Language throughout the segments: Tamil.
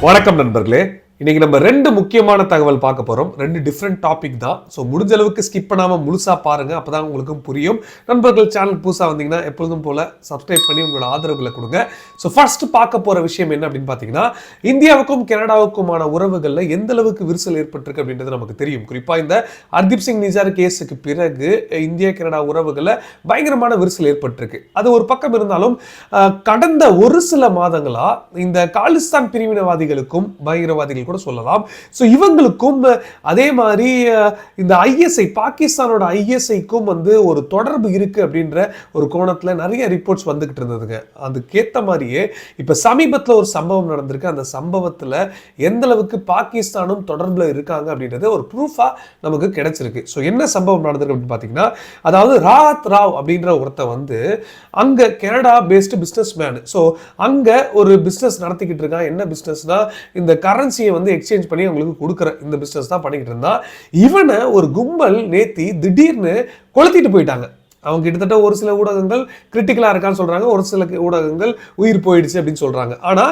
வணக்கம் நண்பர்களே. இன்னைக்கு நம்ம ரெண்டு முக்கியமான தகவல் பார்க்க போறோம். ரெண்டு டிஃப்ரெண்ட் டாபிக் தான். ஸோ முடிஞ்ச அளவுக்கு ஸ்கிப் பண்ணாம முழுசா பாருங்க, அப்பதான் உங்களுக்கும் புரியும். நண்பர்கள் சேனல் புதுசா வந்தீங்கன்னா எப்பொழுதும் போல சப்ஸ்கிரைப் பண்ணி உங்களோட ஆதரவுகளை கொடுங்க. ஸோ ஃபர்ஸ்ட் பார்க்க போற விஷயம் என்ன அப்படின்னு பார்த்தீங்கன்னா, இந்தியாவுக்கும் கனடாவுக்குமான உறவுகள்ல எந்த அளவுக்கு விரிசல் ஏற்பட்டிருக்கு அப்படின்றது நமக்கு தெரியும். குறிப்பா இந்த ஹர்தீப் சிங் நிஜார் கேஸுக்கு பிறகு இந்தியா கனடா உறவுகள்ல பயங்கரமான விரிசல் ஏற்பட்டிருக்கு. அது ஒரு பக்கம் இருந்தாலும் கடந்த ஒரு சில மாதங்களா இந்த காலிஸ்தான் பிரிவினவாதிகளுக்கும் பயங்கரவாதிகள் கூட சொல்லலாம். ஸோ இவங்களுக்கும் அதே மாதிரி இந்த ஐஎஸ்ஐ பாகிஸ்தானோட ஐஎஸ்ஐக்கும் வந்து ஒரு தொடர்பு இருக்கு அப்படின்ற ஒரு கோணத்துல நிறைய ரிப்போர்ட்ஸ் வந்துகிட்டு இருந்ததுங்க. அதுக்கேற்ற மாதிரியே இப்ப சமீபத்தில் ஒரு சம்பவம் நடந்திருக்கு. அந்த சம்பவத்துல எந்த அளவுக்கு பாகிஸ்தானும் தொடர்புல இருக்காங்க அப்படின்றது ஒரு ப்ரூஃபா நமக்கு கிடைச்சிருக்கு. ஸோ என்ன சம்பவம் நடந்திருக்கு அப்படின்னு பார்த்தீங்கன்னா, அதாவது ராஹத் ராவ் அப்படின்ற ஒருத்தர் வந்து அங்க Canada based business man. So அங்க ஒரு பிசினஸ் நடத்திக்கிட்டு இருக்கான். என்ன பிசினஸ்னா, இந்த கரன்சியை வந்து எக்ஸ்சேஞ்ச் பண்ணி அவங்களுக்கு கொடுக்குற இந்த பிசினஸ் தான் பண்ணிக்கிட்டு இருந்தான். இவனை ஒரு கும்பல் நேத்தி திடீர்னு கொளுத்திட்டு போயிட்டாங்க. அவங்க கிட்டத்தட்ட ஒரு சில ஊடகங்கள் கிரிட்டிக்கலா இருக்கான்னு சொல்றாங்க, ஒரு சில ஊடகங்கள் உயிர் போயிடுச்சு அப்படின்னு சொல்றாங்க. ஆனா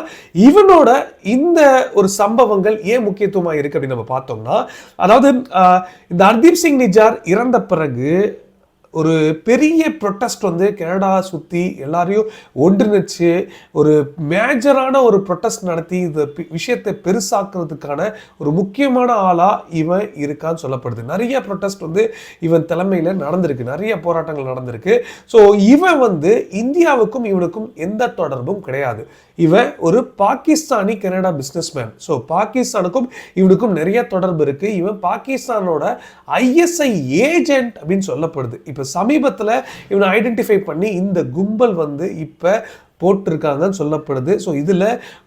இவனோட இந்த ஒரு சம்பவங்கள் ஏன் முக்கியத்துவமா இருக்கு அப்படின்னு நம்ம பார்த்தோம்னா, அதாவது இந்த ஹர்தீப் சிங் நிஜார் இறந்த பிறகு ஒரு பெரிய ப்ரொட்டஸ்ட் வந்து கனடா சுற்றி எல்லாரையும் ஒன்றிணைச்சு ஒரு மேஜரான ஒரு ப்ரொட்டஸ்ட் நடத்தி இந்த விஷயத்தை பெருசாக்குறதுக்கான ஒரு முக்கியமான ஆளாக இவன் இருக்கான்னு சொல்லப்படுது. நிறைய ப்ரொட்டஸ்ட் வந்து இவன் தலைமையில் நடந்திருக்கு, நிறைய போராட்டங்கள் நடந்திருக்கு. ஸோ இவன் வந்து இந்தியாவுக்கும் இவனுக்கும் எந்த தொடர்பும் கிடையாது. இவன் ஒரு பாகிஸ்தானி கனடா பிஸ்னஸ்மேன். ஸோ பாகிஸ்தானுக்கும் இவனுக்கும் நிறைய தொடர்பு இருக்கு. இவன் பாகிஸ்தானோட ஐஎஸ்ஐ ஏஜென்ட் அப்படின்னு சொல்லப்படுது. இப்போ சமீபத்தில் இவனை ஐடென்டிஃபை பண்ணி இந்த கும்பல் வந்து இப்போ போட்டிருக்காங்கன்னு சொல்லப்படுது. ஸோ இதில்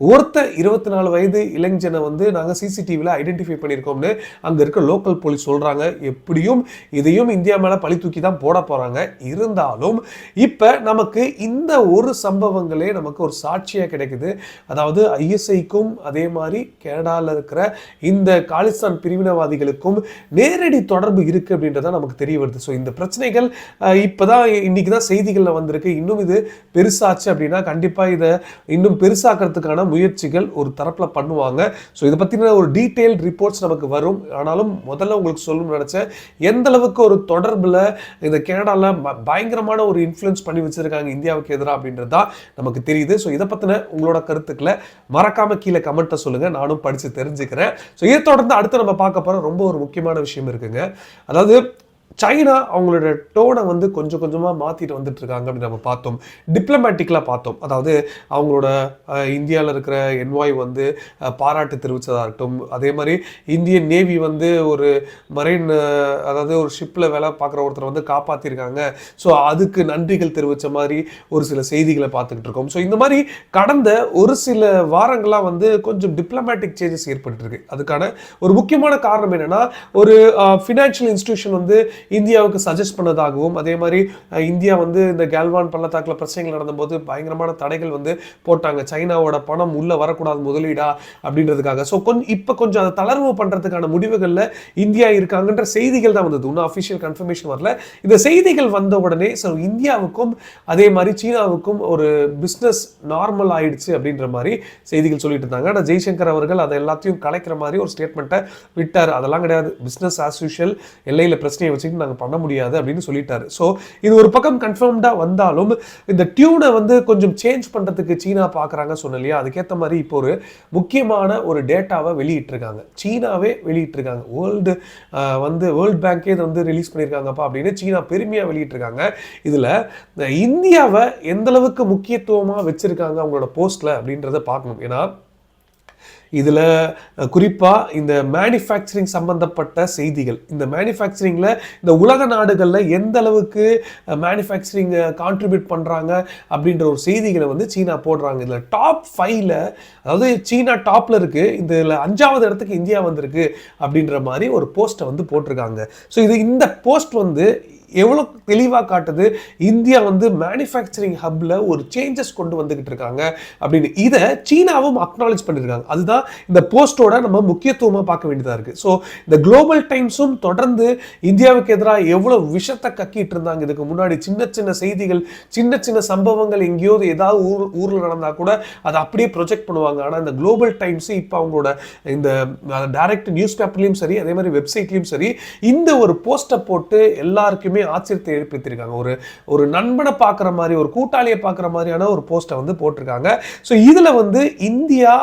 ஒருத்தர் 24 வயது இளைஞனை வந்து நாங்கள் சிசிடிவியில் ஐடென்டிஃபை பண்ணியிருக்கோம்னு அங்கே இருக்க லோக்கல் போலீஸ் சொல்கிறாங்க. எப்படியும் இதையும் இந்தியா மேலே பழி தூக்கி தான் போட போகிறாங்க. இருந்தாலும் இப்போ நமக்கு இந்த ஒரு சம்பவங்களே நமக்கு ஒரு சாட்சியாக கிடைக்குது. அதாவது ஐஎஸ்ஐக்கும் அதே மாதிரி கனடாவில் இருக்கிற இந்த காலிஸ்தான் பிரிவினவாதிகளுக்கும் நேரடி தொடர்பு இருக்குது அப்படின்றத நமக்கு தெரிய வருது. ஸோ இந்த பிரச்சனைகள் இப்போ தான் இன்னைக்கு தான் செய்திகளில் வந்திருக்கு. இன்னும் இது பெருசாச்சு அப்படின்னா கண்டிப்பா இதை இன்னும் பெருசாக்கிறதுக்கான முயற்சிகள் ஒரு தரப்புல பண்ணுவாங்க. ஸோ இதை பத்தின ஒரு டீடைல் ரிப்போர்ட்ஸ் நமக்கு வரும். ஆனாலும் முதல்ல உங்களுக்கு சொல்லணும்னு நினைச்சேன், எந்த அளவுக்கு ஒரு தொடர்புல இந்த கனடால பயங்கரமான ஒரு இன்ஃப்ளூயன்ஸ் பண்ணி வச்சிருக்காங்க இந்தியாவுக்கு எதிராக அப்படின்றது தான் நமக்கு தெரியுது. ஸோ இதை பத்தின உங்களோட கருத்துக்களை மறக்காம கீழே கமெண்ட்டை சொல்லுங்க, நானும் படிச்சு தெரிஞ்சுக்கிறேன். ஸோ இதை தொடர்ந்து அடுத்து நம்ம பார்க்க போற ரொம்ப ஒரு முக்கியமான விஷயம் இருக்குங்க. அதாவது சைனா அவங்களோட டோனை வந்து கொஞ்சம் கொஞ்சமாக மாற்றிட்டு வந்துட்டு இருக்காங்க அப்படின்னு நம்ம பார்த்தோம். டிப்ளமேட்டிக்கலாக பார்த்தோம். அதாவது அவங்களோட இந்தியாவில் இருக்கிற என்வாய் வந்து பாராட்டு தெரிவித்ததாக இருக்கட்டும், அதே மாதிரி இந்தியன் நேவி வந்து ஒரு மரைன் அதாவது ஒரு ஷிப்பில் வேலை பார்க்குற ஒருத்தரை வந்து காப்பாற்றிருக்காங்க. ஸோ அதுக்கு நன்றிகள் தெரிவித்த மாதிரி ஒரு சில செய்திகளை பார்த்துக்கிட்டு இருக்கோம். ஸோ இந்த மாதிரி கடந்த ஒரு சில வாரங்களாக வந்து கொஞ்சம் டிப்ளமேட்டிக் சேஞ்சஸ் ஏற்பட்டுருக்கு. அதுக்கான ஒரு முக்கியமான காரணம் என்னென்னா, ஒரு ஃபினான்ஷியல் இன்ஸ்டிடியூஷன் வந்து இந்தியாவுக்கு சஜஸ்ட் பண்ணதாகவும், அதே மாதிரி இந்தியா வந்து இந்த கேல்வான் பள்ளத்தாக்கில் பிரச்சனைகள் நடந்தபோது பயங்கரமான தடைகள் வந்து போட்டாங்க. சைனாவோட பணம் உள்ள வரக்கூடாது முதலீடா அப்படின்றதுக்காக. ஸோ இப்போ கொஞ்சம் அதை தளர்வு பண்ணுறதுக்கான முடிவுகளில் இந்தியா இருக்காங்கன்ற செய்திகள் தான் வந்தது. இன்னும் அஃபிஷியல் கன்ஃபர்மேஷன் வரல. இந்த செய்திகள் வந்த உடனே ஸோ இந்தியாவுக்கும் அதே மாதிரி சீனாவுக்கும் ஒரு பிஸ்னஸ் நார்மல் ஆயிடுச்சு அப்படின்ற மாதிரி செய்திகள் சொல்லிட்டு இருந்தாங்க. ஆனால் ஜெய்சங்கர் அவர்கள் அதை எல்லாத்தையும் கலைக்கிற மாதிரி ஒரு ஸ்டேட்மெண்ட்டை விட்டார். அதெல்லாம் கிடையாது, பிஸ்னஸ் ஆஸ் யூஷுவல், எல்லையில் பிரச்சனையை வச்சுக்கிட்டு நாங்கள் பண்ண முடியாது அப்படின்னு சொல்லிட்டாரு. ஸோ இது ஒரு பக்கம் கன்ஃபார்ம்டா வந்தாலும் இந்த டியூனை வந்து கொஞ்சம் சேஞ்ச் பண்றதுக்கு சீனா பார்க்குறாங்க சொன்ன இல்லையா. அதுக்கேற்ற மாதிரி இப்போ ஒரு முக்கியமான ஒரு டேட்டாவை வெளியிட்டிருக்காங்க. சீனாவே வெளியிட்டிருக்காங்க. வேர்ல்ட் பேங்கே இதை வந்து ரிலீஸ் பண்ணியிருக்காங்கப்பா அப்படின்னு சீனா பெருமையாக வெளியிட்டிருக்காங்க. இதில் இந்தியாவை எந்த அளவுக்கு முக்கியத்துவமாக வச்சிருக்காங்க அவங்களோட போஸ்ட்ல அப்படின்றத பார்க்கணும். ஏன்னா இதில் குறிப்பாக இந்த மேனுஃபேக்சரிங் சம்பந்தப்பட்ட செய்திகள், இந்த மேனுஃபேக்சரிங்கில் இந்த உலக நாடுகளில் எந்த அளவுக்கு மேனுஃபேக்சரிங் கான்ட்ரிபியூட் பண்ணுறாங்க அப்படின்ற ஒரு செய்திகளை வந்து சீனா போடுறாங்க. இதில் டாப் 5ல் அதாவது சீனா டாப்பில் இருக்குது, இதில் 5வது இடத்துக்கு இந்தியா வந்திருக்கு அப்படின்ற மாதிரி ஒரு போஸ்ட்டை வந்து போட்டிருக்காங்க. ஸோ இந்த போஸ்ட் வந்து எவ்வளோ தெளிவாக காட்டுது இந்தியா வந்து மேனுஃபேக்சரிங் ஹப்ல ஒரு சேஞ்சஸ் கொண்டு வந்துகிட்டு இருக்காங்க அப்படின்னு. இதை சீனாவும் அக்னாலேஜ் பண்ணியிருக்காங்க. அதுதான் இந்த போஸ்டோட நம்ம முக்கியத்துவமாக பார்க்க வேண்டியதாக இருக்கு. ஸோ இந்த குளோபல் டைம்ஸும் தொடர்ந்து இந்தியாவுக்கு எதிராக எவ்வளோ விஷத்தை கக்கிட்டு இருந்தாங்க இதுக்கு முன்னாடி. சின்ன சின்ன செய்திகள், சின்ன சின்ன சம்பவங்கள் எங்கேயோ ஏதாவது ஊரில் நடந்தா கூட அதை அப்படியே ப்ரொஜெக்ட் பண்ணுவாங்க. ஆனால் இந்த குளோபல் டைம்ஸ் இப்போ அவங்களோட இந்த டைரக்ட் நியூஸ் பேப்பர்லையும் சரி, அதே மாதிரி வெப்சைட்லையும் சரி, இந்த ஒரு போஸ்டை போட்டு எல்லாருக்குமே ஆச்சரியத்தை ஏற்படுத்தியிருக்காங்க. ஒரு நண்பனை பார்க்குற மாதிரி, ஒரு கூட்டாளியை பார்க்குற மாதிரியான ஒரு போஸ்டை வந்து போட்டிருக்காங்க. ஸோ இதில் வந்து இந்தியா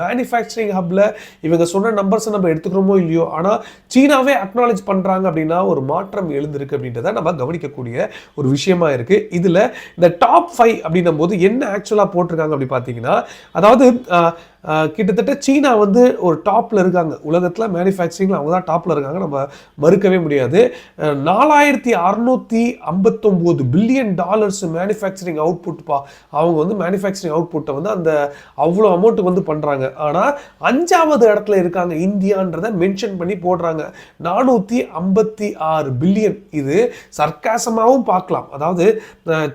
மேனுஃபேக்சரிங் ஹப்ல இவங்க சொன்ன நம்பர்ஸை நம்ம எடுத்துக்கிறோமோ இல்லையோ, ஆனால் சீனாவே அக்னாலேஜ் பண்ணுறாங்க அப்படின்னா ஒரு மாற்றம் எழுந்திருக்கு அப்படின்றத நம்ம கவனிக்கக்கூடிய ஒரு விஷயமா இருக்கு. இதில் இந்த டாப் 5 அப்படின்னும் போது என்ன ஆக்சுவலாக போட்டிருக்காங்க அப்படி பார்த்தீங்கன்னா, அதாவது கிட்டத்தட்ட சீனா வந்து ஒரு டாப்பில் இருக்காங்க உலகத்தில். மேனுஃபேக்சரிங்கில் அவங்க தான் டாப்பில் இருக்காங்க, நம்ம மறுக்கவே முடியாது. $4659 பில்லியன் மேனுஃபேக்சரிங் அவுட்புட்பா. அவங்க வந்து மேனுஃபேக்சரிங் அவுட்புட்டை வந்து அந்த அவ்வளோ அமௌண்ட்டுக்கு வந்து பண்ணுறாங்க. ஆனால் 5வது இடத்துல இருக்காங்க இந்தியான்றதை மென்ஷன் பண்ணி போடுறாங்க. 456 பில்லியன். இது சர்க்காசமாகவும் பார்க்கலாம். அதாவது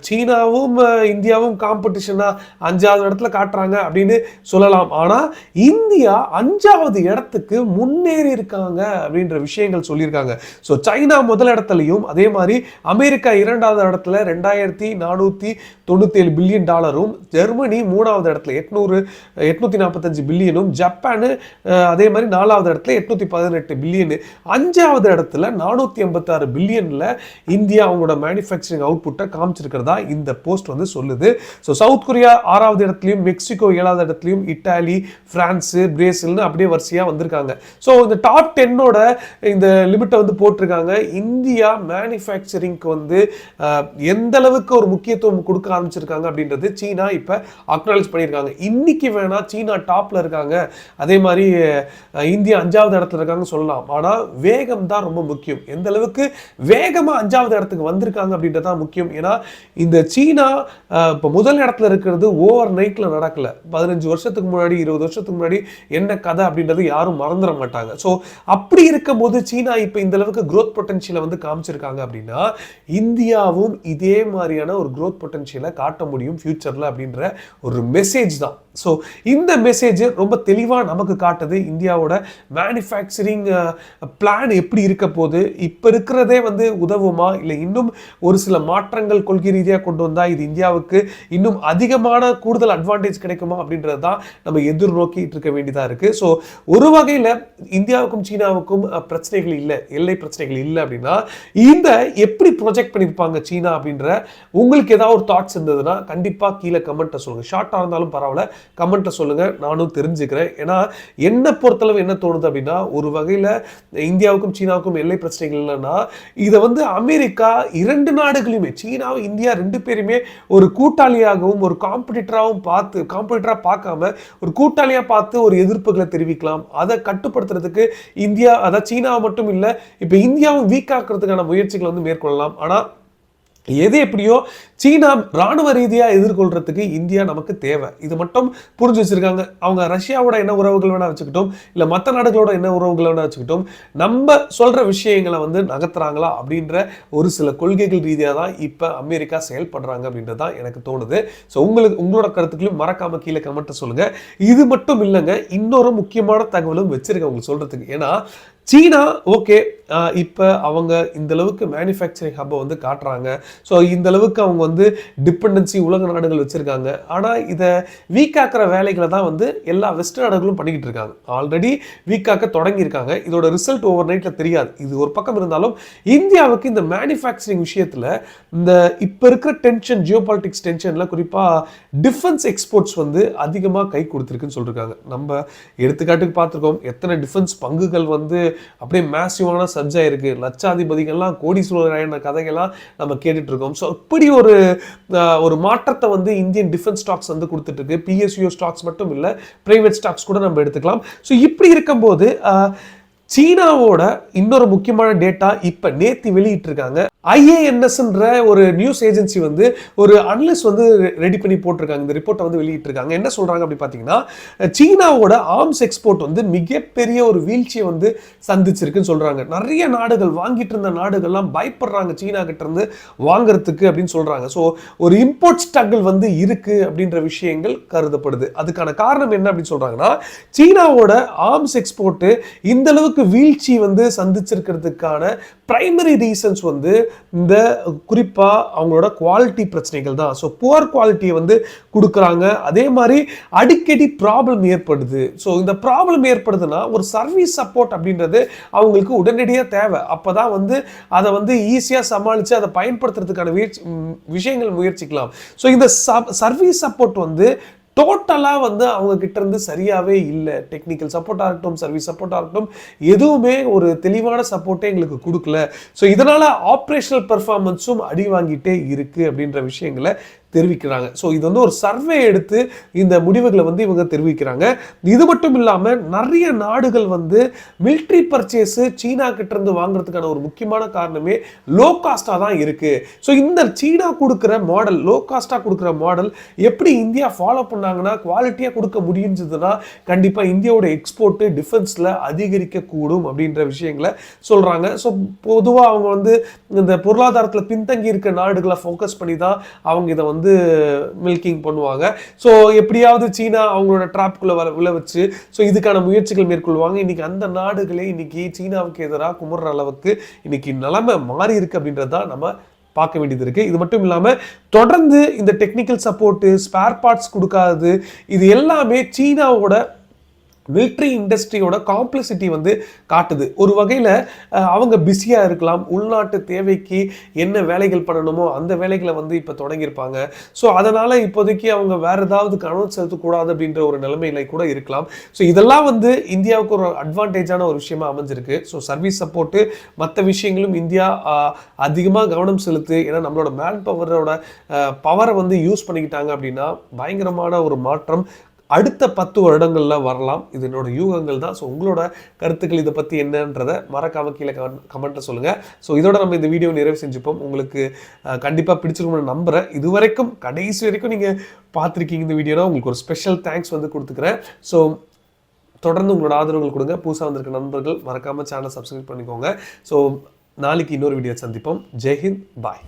சீனாவும் இந்தியாவும் காம்படிஷனாக 5வது இடத்துல காட்டுறாங்க அப்படின்னு சொல்லலாம். ஆனால் இந்தியா 5வது இடத்துக்கு முன்னேறி இருக்காங்க அப்படின்ற விஷயங்கள் சொல்லியிருக்காங்க. ஸோ சைனா முதல் இடத்துலையும், அதே மாதிரி அமெரிக்கா 2வது இடத்துல $2497 பில்லியன், ஜெர்மனி 3வது இடத்துல 845 பில்லியனும், ஜப்பான் அதே மாதிரி 4வது இடத்துல 818 பில்லியன், 5வது இடத்துல 486 பில்லியன்ல இந்தியா அவங்களோட மேனுஃபேக்சரிங் அவுட்புட்டை காமிச்சிருக்கிறதா இந்த போஸ்ட் வந்து சொல்லுது. ஸோ சவுத் கொரியா 6வது இடத்துலையும், மெக்சிகோ 7வது இடத்துலையும், இட்டாலி, பிரான்ஸ், பிரேசில்னு அப்படியே வரிசையா வந்திருக்காங்க. ஸோ இந்த டாப் 10ஓட இந்த லிமிட்டை வந்து போட்டிருக்காங்க. இந்தியா மேனுஃபேக்சரிங்க்கு வந்து எந்த அளவுக்கு ஒரு முக்கியத்துவம் கொடுக்க ஆரம்பிச்சிருக்காங்க அப்படின்றது சீனா இப்போ அக்னாலேஜ் பண்ணியிருக்காங்க. இன்னைக்கு வேணா சீனா டாப்ல இருக்காங்க, அதே மாதிரி இந்தியா 5வது இடத்துல இருக்காங்க சொல்லலாம். ஆனால் வேகம் தான் ரொம்ப முக்கியம். எந்த அளவுக்கு வேகமாக 5வது இடத்துக்கு வந்திருக்காங்க அப்படின்றது தான் முக்கியம். ஏன்னா இந்த சீனா இப்போ முதல் இடத்துல இருக்கிறது ஓவர் நைட்ல நடக்கல. 15 வருஷத்துக்கு முன்னாடி, 20 வருஷத்துக்கு முன்னாடி என்ன கதை அப்படின்றது யாரும் மறந்துட மாட்டாங்க. ஸோ அப்படி இருக்கும்போது சீனா இப்போ இந்த அளவுக்கு க்ரோத் பொட்டன்ஷியலை வந்து காமிச்சிருக்காங்க அப்படின்னா இந்தியாவும் இதே மாதிரியான ஒரு க்ரோத் பொட்டன்ஷியலை காட்ட முடியும் ஃபியூச்சரில் அப்படின்ற ஒரு மெசேஜ் தான். ஸோ இந்த மெசேஜ் ரொம்ப தெளிவாக நமக்கு காட்டுது இந்தியாவோட மேனுஃபேக்சரிங் பிளான் எப்படி இருக்க போது, இப்போ இருக்கிறதே வந்து உதவுமா, இல்லை இன்னும் ஒரு சில மாற்றங்கள் கொள்கை ரீதியாக கொண்டு வந்தால் இது இந்தியாவுக்கு இன்னும் அதிகமான கூடுதல் அட்வான்டேஜ் கிடைக்குமா அப்படின்றது தான் நம்ம எதிர்நோக்கிட்டு இருக்க வேண்டியதாக இருக்குது. ஸோ ஒரு வகையில் இந்தியாவுக்கும் சீனாவுக்கும் பிரச்சனைகள் இல்லை, எல்லை பிரச்சனைகள் இல்லை அப்படின்னா இந்த எப்படி ப்ரொஜெக்ட் பண்ணியிருப்பாங்க சீனா அப்படின்ற உங்களுக்கு ஏதாவது ஒரு தாட்ஸ் இருந்ததுன்னா கண்டிப்பாக கீழே கமெண்ட்டை சொல்லுங்கள். ஷார்ட்டாக இருந்தாலும் பரவாயில்ல, கமெண்ட்டை சொல்லுங்கள், நானும் தெரிஞ்சுக்கிறேன். ஏன்னா என்னை பொறுத்தளவு என்ன தோணுது அப்படின்னா, ஒரு வகையில் இந்தியாவுக்கும் சீனாவுக்கும் எல்லை பிரச்சனைகள் இல்லைன்னா இதை வந்து அமெரிக்கா 2 நாடுகளையுமே, சீனாவும் இந்தியா 2 பேருமே ஒரு கூட்டாளியாகவும் ஒரு காம்படிட்டராக பார்க்காம ஒரு கூட்டாளியாக பார்த்து ஒரு எதிர்ப்புகளை தெரிவிக்கலாம். அதை கட்டுப்படுத்துறதுக்கு இந்தியா, அதாவது சீனாவை மட்டும் இல்லை, இப்போ இந்தியாவும் வீக் ஆக்குறதுக்கான முயற்சிகளை வந்து மேற்கொள்ளலாம். ஆனால் எது எப்படியோ சீனா ராணுவ ரீதியாக எதிர்கொள்றதுக்கு இந்தியா நமக்கு தேவை. இது மட்டும் புரிஞ்சு வச்சிருக்காங்க. அவங்க ரஷ்யாவோட என்ன உறவுகள் வேணா வச்சுக்கிட்டோம், இல்லை மற்ற நாடுகளோட என்ன உறவுகள் வேணா வச்சுக்கிட்டோம், நம்ம சொல்ற விஷயங்களை வந்து நகர்த்துறாங்களா அப்படின்ற ஒரு சில கொள்கைகள் ரீதியாக தான் இப்போ அமெரிக்கா செயல்படுறாங்க அப்படின்றது தான் எனக்கு தோணுது. ஸோ உங்களோட கருத்துக்களையும் மறக்காம கீழே கமெண்ட்டை சொல்லுங்க. இது மட்டும் இல்லைங்க, இன்னொரு முக்கியமான தகவலும் வச்சிருக்கேன் உங்களுக்கு சொல்றதுக்கு. ஏன்னா சீனா ஓகே இப்போ அவங்க இந்த அளவுக்கு மேனுஃபேக்சரிங் ஹப்பை வந்து காட்டுறாங்க. ஸோ இந்த அளவுக்கு அவங்க வந்து டிபெண்டன்சி உலக நாடுகள் வச்சுருக்காங்க. ஆனால் இதை வீக்காக்குற வேலைகளை தான் வந்து எல்லா வெஸ்ட் நாடுகளும் பண்ணிக்கிட்டு இருக்காங்க. ஆல்ரெடி வீக்காக்க தொடங்கியிருக்காங்க. இதோட ரிசல்ட் ஓவர் நைட்டில் தெரியாது. இது ஒரு பக்கம் இருந்தாலும் இந்தியாவுக்கு இந்த மேனுஃபேக்சரிங் விஷயத்தில் இந்த இப்போ இருக்கிற டென்ஷன், ஜியோபாலிட்டிக்ஸ் டென்ஷனில் குறிப்பாக டிஃபென்ஸ் எக்ஸ்போர்ட்ஸ் வந்து அதிகமாக கை கொடுத்துருக்குன்னு சொல்லியிருக்காங்க. நம்ம எடுத்துக்காட்டுக்கு பார்த்துருக்கோம், எத்தனை டிஃபென்ஸ் பங்குகள் வந்து அப்படியே மேசிவான சர்ஜா இருக்கு, லட்சாதிபதிகள்லாம் கோடீஸ்வரரான கதைகள்லாம் நம்ம கேட்டுட்டு இருக்கோம். ஸோ இப்படி ஒரு மாற்றத்தை வந்து இந்தியன் டிஃபென்ஸ் ஸ்டாக்ஸ் வந்து கொடுத்துட்டு இருக்கு. PSU ஸ்டாக்ஸ் மட்டும் இல்லை, பிரைவேட் ஸ்டாக்ஸ் கூட நம்ம எடுத்துக்கலாம். ஸோ இப்படி இருக்கும்போது சீனாவோட இன்னொரு முக்கியமான டேட்டா இப்ப நேத்து வெளியிட்டிருக்காங்க. ஐஏஎன்எஸ்ன்ற ஒரு நியூஸ் ஏஜென்சி வந்து ஒரு அனலிஸ்ட் வந்து ரெடி பண்ணி போட்டிருக்காங்க. இந்த ரிப்போர்ட்டை வந்து வெளியிட்டிருக்காங்க. என்ன சொல்றாங்க அப்படி பார்த்தீங்கன்னா, சீனாவோட ஆர்ம்ஸ் எக்ஸ்போர்ட் வந்து மிகப்பெரிய ஒரு வீழ்ச்சியை வந்து சந்திச்சிருக்குன்னு சொல்றாங்க. நிறைய நாடுகள், வாங்கிட்டு இருந்த நாடுகள்லாம் பயப்படுறாங்க சீனா கிட்ட இருந்து வாங்குறதுக்கு அப்படின்னு சொல்றாங்க. ஸோ ஒரு இம்போர்ட் ஸ்ட்ரகிள் வந்து இருக்கு அப்படின்ற விஷயங்கள் கருதப்படுது. அதுக்கான காரணம் என்ன அப்படின்னு சொல்றாங்கன்னா, சீனாவோட ஆர்ம்ஸ் எக்ஸ்போர்ட் இந்த அளவுக்கு வீழ்ச்சி வந்து சந்திச்சிருக்கிறதுக்கான பிரைமரி ரீசன்ஸ் வந்து இந்த குறிப்பாக அவங்களோட குவாலிட்டி பிரச்சனைகள் தான். ஸோ புவர் குவாலிட்டியை வந்து கொடுக்குறாங்க. அதே மாதிரி அடிக்கடி ப்ராப்ளம் ஏற்படுது. ஸோ இந்த ப்ராப்ளம் ஏற்படுதுன்னா ஒரு சர்வீஸ் சப்போர்ட் அப்படின்றது அவங்களுக்கு உடனடியாக தேவை. அப்போ தான் வந்து அதை வந்து ஈஸியாக சமாளித்து அதை பயன்படுத்துறதுக்கான விஷயங்கள் முயற்சிக்கலாம். ஸோ இந்த சர்வீஸ் சப்போர்ட் வந்து டோட்டலாக வந்து அவங்க கிட்ட இருந்து சரியாகவே இல்லை. டெக்னிக்கல் சப்போர்ட்டாக இருக்கட்டும், சர்வீஸ் சப்போர்ட்டாக இருக்கட்டும், எதுவுமே ஒரு தெளிவான சப்போர்ட்டே எங்களுக்கு கொடுக்கல. ஸோ இதனால் ஆப்ரேஷனல் பெர்ஃபார்மன்ஸும் அடி வாங்கிட்டே இருக்குது அப்படின்ற விஷயங்களை தெரிவிக்கிறாங்க. ஸோ இது வந்து ஒரு சர்வே எடுத்து இந்த முடிவுகளை வந்து இவங்க தெரிவிக்கிறாங்க. இது மட்டும் இல்லாமல் நிறைய நாடுகள் வந்து மிலிட்ரி பர்ச்சேஸு சீனா கிட்ட இருந்து வாங்குறதுக்கான ஒரு முக்கியமான காரணமே லோ காஸ்டாக தான் இருக்குது. ஸோ இந்த சீனா கொடுக்குற மாடல், லோ காஸ்டாக கொடுக்குற மாடல் எப்படி இந்தியா ஃபாலோ பண்ணாங்கன்னா குவாலிட்டியாக கொடுக்க முடிஞ்சதுன்னா கண்டிப்பாக இந்தியாவோட எக்ஸ்போர்ட்டு டிஃபென்ஸில் அதிகரிக்கக்கூடும் அப்படின்ற விஷயங்களை சொல்கிறாங்க. ஸோ பொதுவாக அவங்க வந்து இந்த பொருளாதாரத்தில் பின்தங்கி இருக்க நாடுகளை ஃபோக்கஸ் பண்ணி தான் அவங்க இதை வந்து மில்கிங் பண்ணுவாங்க. ஸோ எப்படியாவது சீனா அவங்களோட ட்ராப்குள்ள விழ வச்சு ஸோ இதுக்கான முயற்சிகள் மேற்கொள்வாங்க. இன்னைக்கு அந்த நாடுகளே இன்னைக்கு சீனாவுக்கு எதிராக குமுற அளவுக்கு இன்னைக்கு நிலைமை மாறி இருக்கு அப்படின்றது தான் நம்ம பார்க்க வேண்டியது இருக்கு. இது மட்டும் இல்லாமல் தொடர்ந்து இந்த டெக்னிக்கல் சப்போர்ட்டு, ஸ்பேர் பார்ட்ஸ் கொடுக்காது, இது எல்லாமே சீனாவோட மிலிட்ரி இண்டஸ்ட்ரியோட காம்ப்ளெக்சிட்டி வந்து காட்டுது. ஒரு வகையில் அவங்க பிஸியாக இருக்கலாம். உள்நாட்டு தேவைக்கு என்ன வேலைகள் பண்ணணுமோ அந்த வேலைகளை வந்து இப்போ தொடங்கியிருப்பாங்க. ஸோ அதனால் இப்போதைக்கு அவங்க வேறு ஏதாவது கவனம் செலுத்தக்கூடாது அப்படின்ற ஒரு நிலைமையில கூட இருக்கலாம். ஸோ இதெல்லாம் வந்து இந்தியாவுக்கு ஒரு அட்வான்டேஜான ஒரு விஷயமா அமைஞ்சிருக்கு. ஸோ சர்வீஸ் சப்போர்ட்டு மற்ற விஷயங்களும் இந்தியா அதிகமாக கவனம் செலுத்து. ஏன்னா நம்மளோட மேன் பவரோட பவரை வந்து யூஸ் பண்ணிக்கிட்டாங்க அப்படின்னா பயங்கரமான ஒரு மாற்றம் அடுத்த 10 வருடங்களில் வரலாம். இது என்னோட யூகங்கள் தான். ஸோ உங்களோட கருத்துக்கள் இதை பற்றி என்னன்றதை மறக்காம கீழே கமெண்ட்டை சொல்லுங்கள். ஸோ இதோட நம்ம இந்த வீடியோ நிறைவு செஞ்சுப்போம். உங்களுக்கு கண்டிப்பாக பிடிச்சிருக்கும்னு நம்புகிறேன். இது வரைக்கும் கடைசி வரைக்கும் நீங்கள் பார்த்துருக்கீங்க இந்த வீடியோனா உங்களுக்கு ஒரு ஸ்பெஷல் தேங்க்ஸ் வந்து கொடுத்துக்கிறேன். ஸோ தொடர்ந்து உங்களோட ஆதரவுகள் கொடுங்க. புதுசாக வந்திருக்க நண்பர்கள் மறக்காமல் சேனலை சப்ஸ்கிரைப் பண்ணிக்கோங்க. ஸோ நாளைக்கு இன்னொரு வீடியோ சந்திப்போம். ஜெய்ஹிந்த், பாய்.